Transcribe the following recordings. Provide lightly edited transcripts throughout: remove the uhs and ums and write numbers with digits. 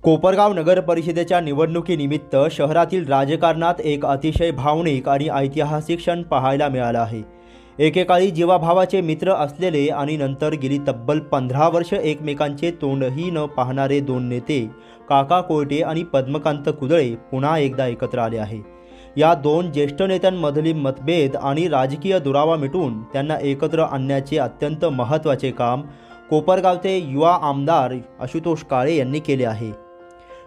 कोपरगाव नगर परिषदेच्या निवडणुकीनिमित्त शहरातील राजकारणात एक अतिशय भावनिक आणि ऐतिहासिक क्षण पाहायला मिळाला आहे। एकेकाळी जीवाभावाचे मित्र असलेले आणि नंतर गेली तब्बल 15 वर्ष एकमेकांचे तोंडही न पाहणारे दोन नेते काका कोयटे आणि पद्मकांत कुदळे पुन्हा एकदा एकत्र आले आहे। या दोन ज्येष्ठ नेत्यांमधील मतभेद आणि राजकीय दुरावा मिटवून त्यांना एकत्र आणण्याचे अत्यंत महत्त्वाचे काम कोपरगावचे युवा आमदार आशुतोष काळे यांनी केले आहे।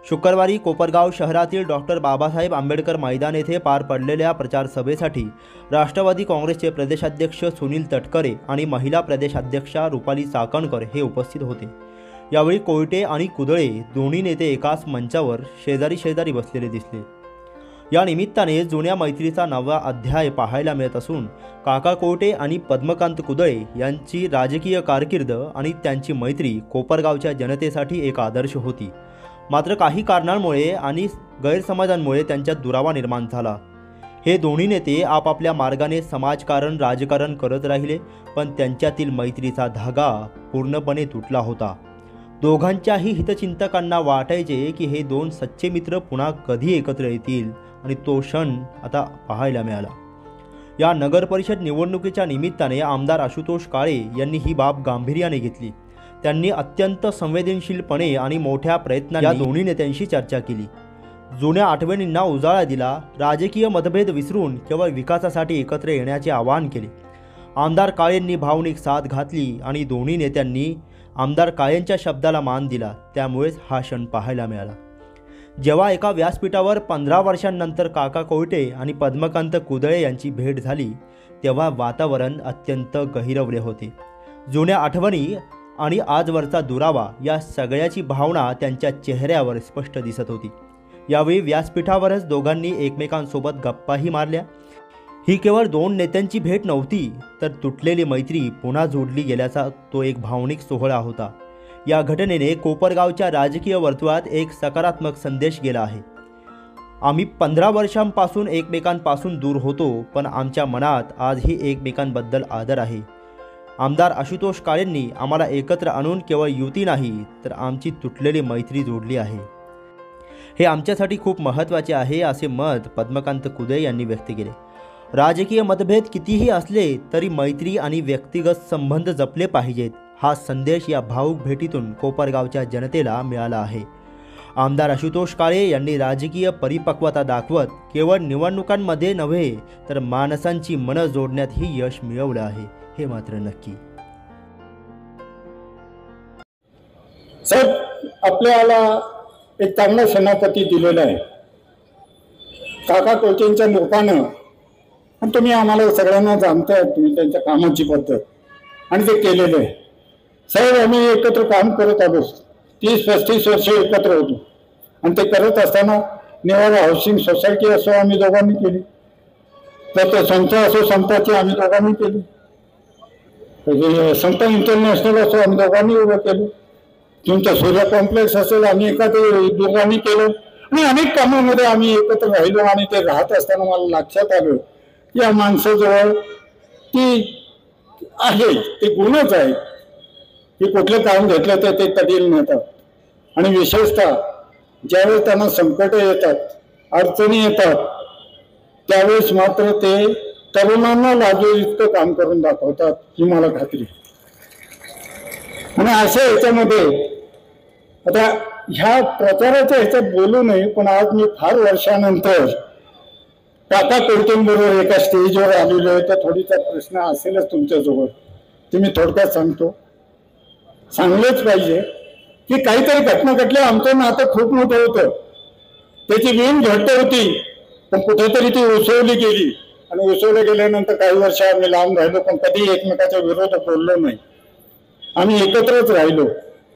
शुक्रवारी कोपरगाव शहरातील डॉक्टर बाबासाहेब आंबेडकर मैदान येथे पार पडलेल्या प्रचार सभेसाठी राष्ट्रवादी काँग्रेसचे प्रदेशाध्यक्ष सुनील तटकरे आणि महिला प्रदेशाध्यक्षा रुपाली चाकणकर हे उपस्थित होते। यावेळी कोयटे आणि कुदळे दोन्ही नेते एकाच मंचावर शेजारी शेजारी बसलेले दिसले। या निमित्ताने जुन्या मैत्रीचा नवा अध्याय पाहायला मिळत असून काका कोयटे आणि पद्मकांत कुदळे यांची राजकीय कारकीर्द आणि त्यांची मैत्री कोपरगावच्या जनतेसाठी एक आदर्श होती। मात्र काही कारणांमुळे आणि गैरसमजांमुळे त्यांच्यात दुरावा निर्माण झाला। हे दोन्ही नेते आपापल्या मार्गाने समाजकारण राजकारण करत राहिले, पण त्यांच्यातील मैत्रीचा धागा पूर्णपणे तुटला होता। दोघांच्याही हितचिंतकांना वाटायचे की हे दोन सच्चे मित्र पुन्हा कधी एकत्र येतील आणि तो क्षण आता पाहायला मिळाला। या नगर परिषद निवडणुकीच्या निमित्ताने आमदार आशुतोष काळे यांनी ही बाब गांभीर्याने घेतली। त्यांनी अत्यंत संवेदनशीलपणे आणि मोठ्या प्रयत्नांनी या दोन्ही नेत्यांशी चर्चा केली, जुन्या आठवणींना उजाळा दिला, राजकीय मतभेद विसरून केवळ विकासासाठी एकत्र येण्याचे आवाहन केले। आमदार काळेंनी भावनिक साथ घातली आणि दोन्ही नेत्यांनी आमदार काळेंच्या शब्दाला मान दिला, त्यामुळेच हा क्षण पाहायला मिळाला। जेव्हा एका व्यासपीठावर 15 वर्षांनंतर काका कोयटे आणि पद्मकांत कुदळे यांची भेट झाली, तेव्हा वातावरण अत्यंत गहिरवले होते। जुन्या आठवणी आणि आजवरचा दुरावा या सगळ्याची भावना त्यांच्या चेहऱ्यावर स्पष्ट दिसत होती। यावेळी व्यासपीठावरच दोघांनी एकमेकांसोबत गप्पाही मारल्या। ही केवळ दोन नेत्यांची भेट नव्हती, तर तुटलेली मैत्री पुन्हा जोडली गेल्याचा तो एक भावनिक सोहळा होता। या घटनेने कोपरगावच्या राजकीय वर्तुळात एक सकारात्मक संदेश गेला आहे। आम्ही 15 वर्षांपासून एकमेकांपासून दूर होतो, पण आमच्या मनात आजही एकमेकांबद्दल आदर आहे। आमदार आशुतोष काळेंनी आम्हाला एकत्र आणून केवळ युती नाही, तर आमची तुटलेली मैत्री जोडली आहे। हे आमच्यासाठी खूप महत्त्वाचे आहे, असे मत पद्मकांत कुदळे यांनी व्यक्त केले। राजकीय मतभेद कितीही असले तरी मैत्री आणि व्यक्तिगत संबंध जपले पाहिजेत, हा संदेश या भावुक भेटीतून कोपरगावच्या जनतेला मिळाला आहे। आमदार आशुतोष काळे यांनी राजकीय परिपक्वता दाखवत केवळ निवडणुकांमध्ये नव्हे, तर माणसांची मनं जोडण्यातही यश मिळवलं आहे, हे मात्र नक्की। साहेब, आपल्याला एक चांगला सेनापती दिलेला आहे काका कोयटेंच्या रूपानं, आणि तुम्ही आम्हाला सगळ्यांना जाणताय, तुम्ही त्यांच्या कामाची पद्धत आणि ते केलेलं आहे। साहेब, आम्ही एकत्र काम करत आलो, 30-35 वर्ष एकत्र होतो, आणि ते करत असताना निवारा हाऊसिंग सोसायटी असो आम्ही दोघांनी केली, तर ते संस्था असो संस्थाची आम्ही दोघांनी केली, संस्था इंटरनॅशनल असो आम्ही दोघांनी उभं केलं, तुमचा सूर्य कॉम्प्लेक्स असेल आम्ही एखादं दोघांनी केलं, आणि अनेक कामामध्ये आम्ही एकत्र राहिलो। आणि ते राहत असताना मला लक्षात आलं की या माणसाजवळ ती आहे, ते गुणच आहे की कुठलं काम घेतलं तर ते तडील नेतात, आणि विशेषतः ज्यावेळेस त्यांना संकट येतात, अडचणी येतात, त्यावेळेस मात्र ते तरुणांना लागेल इतकं काम करून दाखवतात, ही मला खात्री। आणि अशा ह्याच्यामध्ये आता ह्या प्रचाराच्या ह्याच्यात बोलू नये, पण आज मी फार वर्षानंतर काका कोयटेंबरोबर एका स्टेजवर आलेलो आहे, तर थोडीचा प्रश्न असेलच तुमच्याजवळ, तुम्ही थोडक्यात सांगतो, सांगलेच पाहिजे की काहीतरी घटना घडल्या। आमचं नातं खूप मोठं होतं, त्याची वीण घट्ट होती, पण कुठेतरी ती उसवली गेली, आणि उसवलं गेल्यानंतर काही वर्ष आम्ही लांब राहिलो, पण कधी एकमेकाच्या विरोधात बोललो नाही, आम्ही एकत्रच राहिलो।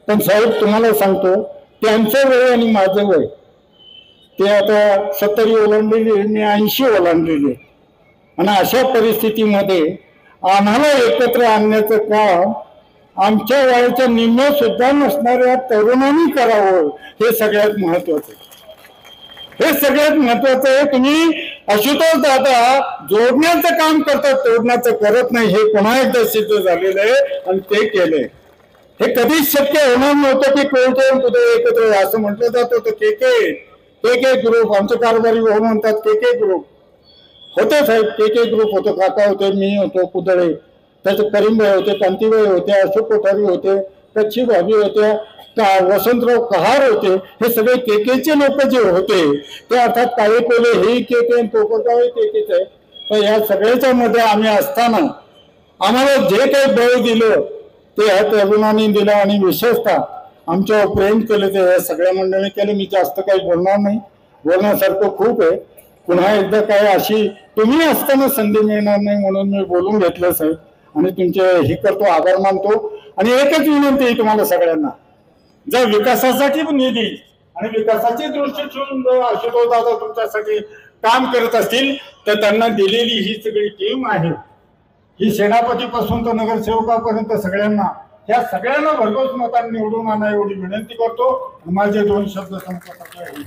पण साहेब, तुम्हाला सांगतो, त्यांचं वय आणि माझं वय ते आता 70 ओलांडलेली, मी 80 ओलांडलेली, आणि अशा परिस्थितीमध्ये आम्हाला एकत्र आणण्याचं काम आमच्या वयाच्या निम्म्या सुद्धा नसणाऱ्या तरुणांनी करावं, हे सगळ्यात महत्वाचं आहे। हे सगळ्यात महत्वाचं आहे। तुम्ही आशुतोष दादा जोडण्याचं काम करतात, तोडण्याचं करत नाही, हे पुन्हा एकदा सिद्ध झालेलं आहे, आणि ते केलंय। हे कधीच शक्य होणार नव्हतं की कोणते कुठे एकत्र असं म्हटलं जात होतं के ग्रुप, आमचे कारभारी भाऊ म्हणतात के ग्रुप होते साहेब, के ग्रुप होतो, काका होते, मी होतो, कुदळे, त्याचे करीमभाई होते, कांतीबाई होते, अशोक कोठारी होते, कच्छी भाभी होत्या, वसंतराव कहार होते. हे सगळे केकेचे लोक जे होते ते अर्थात काळे कोले हेही केके, पोपटराव हे केकेच आहे. तर या सगळ्याच्या मध्ये आम्ही असताना आम्हाला जे काही बळ दिलं ते ह्या तरुणांनी दिलं आणि विशेषतः आमच्यावर प्रेम केलं ते या सगळ्या मंडळींनी केलं. मी जास्त काही बोलणार नाही, बोलण्यासारखं खूप आहे. पुन्हा एकदा काय अशी तुम्ही असताना संधी मिळणार नाही म्हणून मी बोलून घेतलं साहेब आणि तुमचे हे करतो, आभार मानतो. आणि एकच विनंती आहे तुम्हाला सगळ्यांना, जर विकासासाठी निधी आणि विकासाची दृष्टी ठेवून जर आशुतोष दादा तुमच्यासाठी काम करत असतील तर त्यांना दिलेली ही सगळी टीम आहे, ही सेनापतीपासून तर नगरसेवकापर्यंत सगळ्यांना, या सगळ्यांना भरघोस मतांनी निवडून आणा एवढी विनंती करतो. माझे 2 शब्द संपतात.